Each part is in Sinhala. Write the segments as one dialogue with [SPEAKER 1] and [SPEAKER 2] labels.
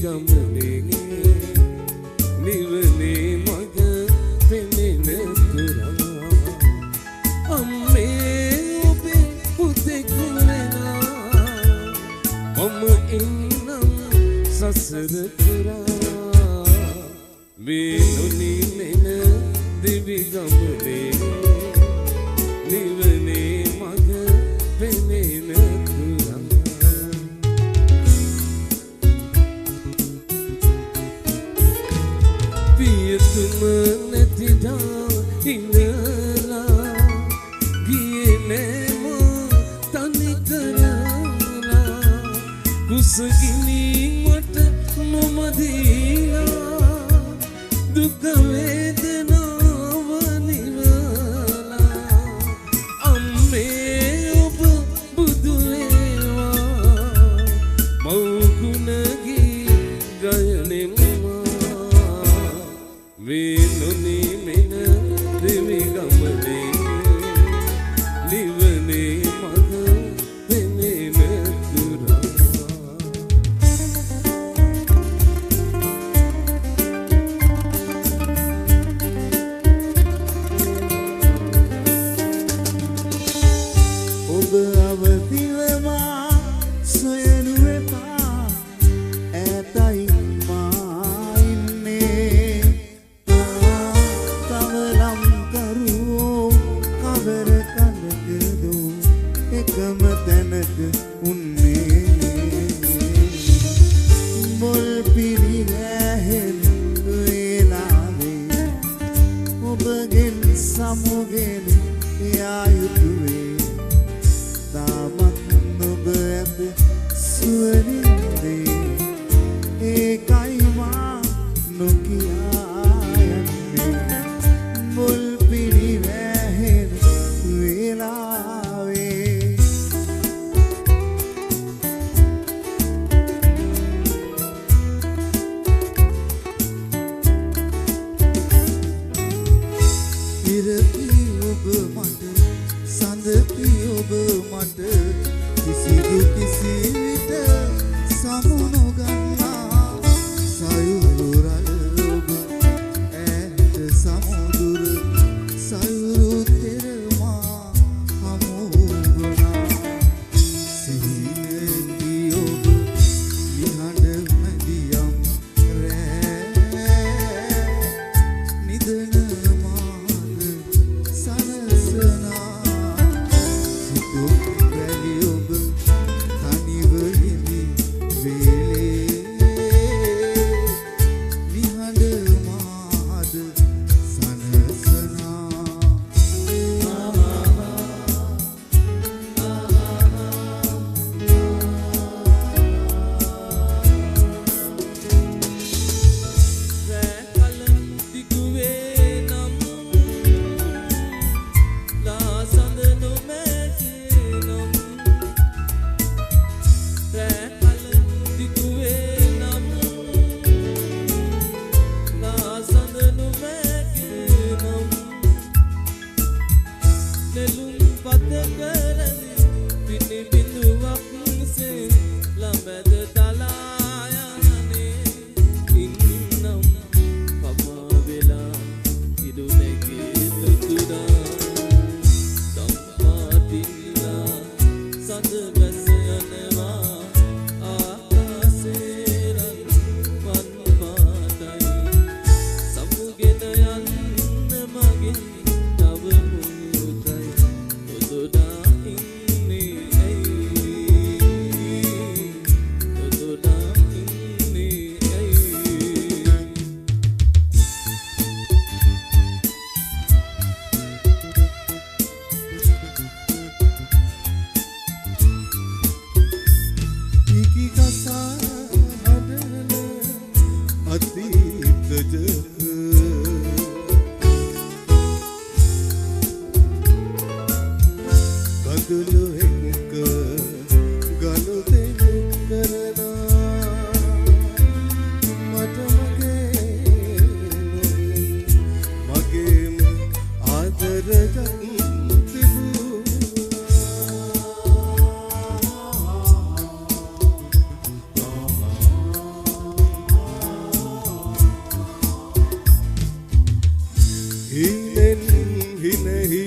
[SPEAKER 1] ගමනේ නිවනේ මග පෙනෙන තුරා අම්මේ ඔබේ පුතෙක් වෙනවා මම ඉන්නම් සසර පුරා වේනුනි මෙන දිවි ගමනේ නිවනේ මග පෙනෙන තුරා පියතුම නැතිදා ඉඳලා ගියේ නෑම තනි කරලා කුසගිනි මට නොමදීලා දුක වේදනාව නිවලා අම්මේ ඔබ බුදු වේවා මව් ගුණගී ගයනෙම්මා වේනුනි මෙන දිවි ගමනේ නිවනේ මග පෙනෙන තුරා
[SPEAKER 2] ඔබ අවදිවමා සොයනු එපා ඈතයි මා ඉන්නේ තවලම් කරුවෝ කවර කනකදෝ එකම තැනක උන්නේ මොල් පිරිවැහෙන වේලාවේ ඔබගෙන් සමුගෙන යා යුතුවේ තාමත් ඔබ ඇත සුවරින්දේ ඒකයි මා නොකියා යන්නේ මුල් පිරිවැහෙන වේලාවේ ඉරපි ඔබ මට සඳ
[SPEAKER 1] හිනෙන් හිනෙහි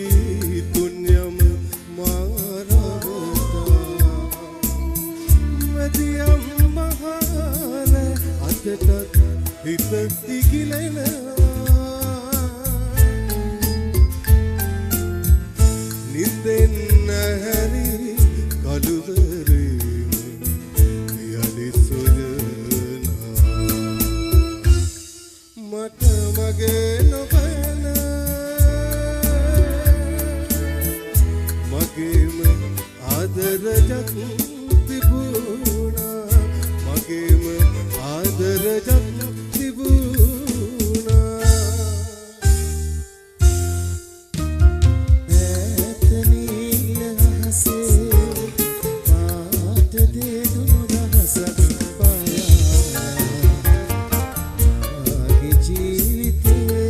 [SPEAKER 1] තුන්යම මාරවතා මදියම් මහල අතටත් හිත ඉගිලෙනවා නිදෙන්න හැරි කළුවරේම යලි සොයනා මට මගේ නොබන මගේම ආදරයක් තිබුණා මගේම ආදරයක් තිබුණා ඈත නිල අහසේ පාට දෙදුණු දහසක් පායා ආගේ ජීවිතේ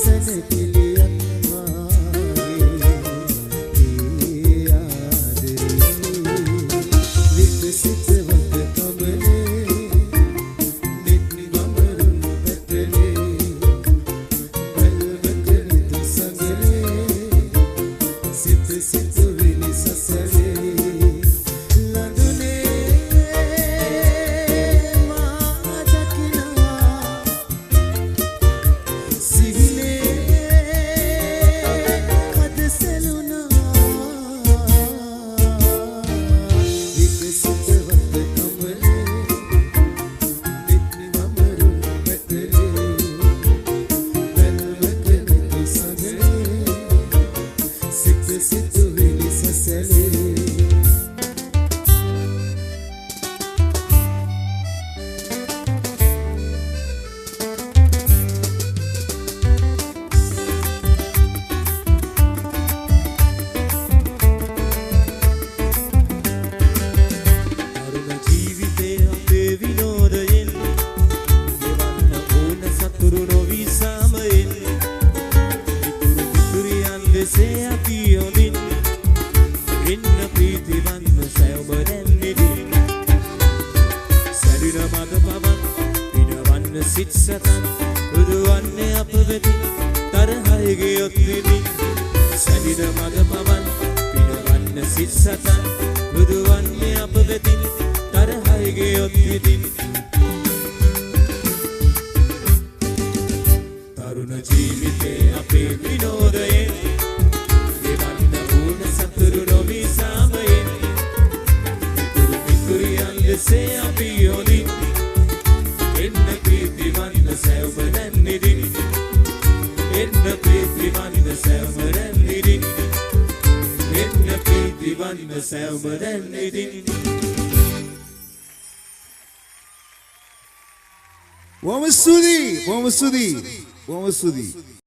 [SPEAKER 1] සැනකෙලියක් වාගේ ඒ ආදරේ විකසිත වට කමනේ නිත් ගමරුන් පැටලේ වල්වතනි තුසඟලේ සිත සිතුවිලි සසලේ ලඳුනේ මා දකිනවා සිහිනේ අද සැලුනා විකසිත වට කමනේ නිත් ගමරුන් පැටලේ වල්වතනි තුසඟලේ සිත සිතුවිලි සසලේ තරුණ ජීවිතේ අපේ විනෝදයෙන් ගෙවන්න ඕන සතුරු නොවී සාමයෙන් ඉතුරු ඉතුරියන් දෙසේ අපි යොදින් එන්න ප්‍රීතිවන්ත සැවම දැන්නෙදින් සැරින මද පවන් පිනවන්න සිත් සතන් උදුවන්නේ අප වෙතින් තරහයි ගියොත් විදින් සැරින මද පවන් පිනවන්න සිත් සතන් උදුවන්නේ අප වෙතින් තරහයි ගියොත් විදින් තරුණ ජීවිතේ අපේ විනෝදයෙන් ගෙවන්න ඕන සතුරු නොවී සාමයෙන් ඉතුරු ඉතුරියන් දෙසේ අපි යොදින් එන්න ප්‍රීතිවන්ත සැවම දැන්නෙදින් එන්න ප්‍රීතිවන්ත සැවම දැන්නෙදින් එන්න ප්‍රීතිවන්ත සැවම දැන්නෙදින්
[SPEAKER 2] Vamos Sudi.